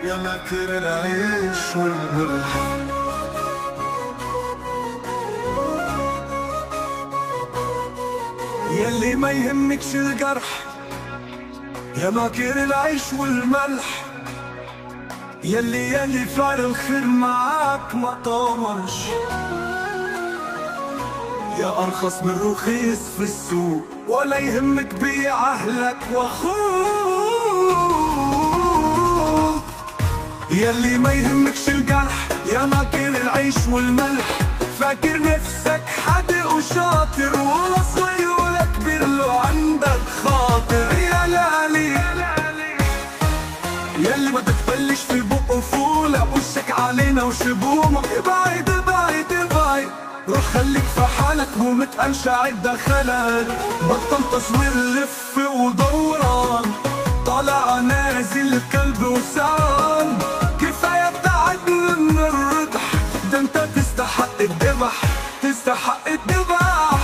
يا ماكر العيش والملح. يلي ما يهمكش الجرح، يا ماكر العيش والملح. يلي فعل الخير معاك ما طمرش، يا أرخص من رخيص في السوق، ولا يهمك بيع أهلك وأخوك. يلي ما يهمكش الجرح، يا ماكر العيش والملح. فاكر نفسك حد وشاطر، وصغير ولا كبير له عندك خاطر. يا لالي يلي ما تتبلش في بقه فولة، وشك علينا وشبومه. ابعد ابعد ابعد، روح خليك في حالك ومتقلش عد دخلك. بطل تصوير لف ودوران، طالع نازل كلب وسان. كفاية ابتعد من الرضح، ده انت تستحق الذبح، تستحق الذبح.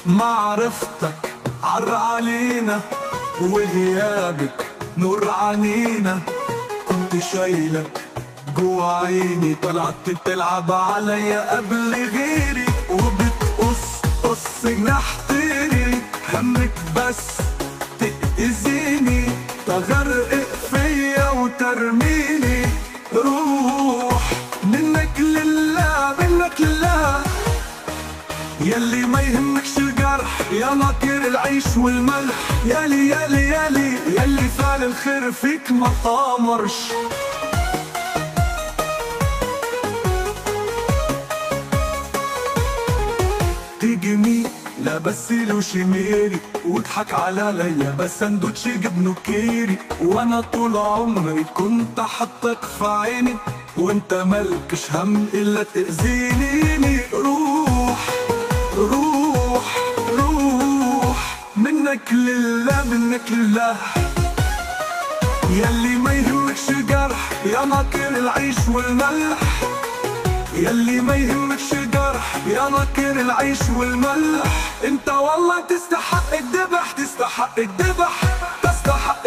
معرفتك عر علينا، وغيابك نور عنينا. كنت شايلك جوا عيني، طلعت تلعب عليا قبل غيري. وبتقص جناحتني، همك بس تأذيني. تغرق فيا وترميني، روح منك لله منك لله. يلي ما يهمكش الجرح، يا ماكر العيش والملح. يلي فعل الخير فيك ما طامرش. تيجي مين لابس له شميري، وضحك على ليا بس سندوتش جبنه كيري. وانا طول عمري كنت حطك في عيني، وانت مالكش هم الا تأذيني. روح روح روح منك لله منك لله. يلي ما يهمكش جرح، يا ماكر العيش والملح. يلي ما يهمكش جرح، يا ماكر العيش والملح. انت والله تستحق الذبح، تستحق الذبح، تستحق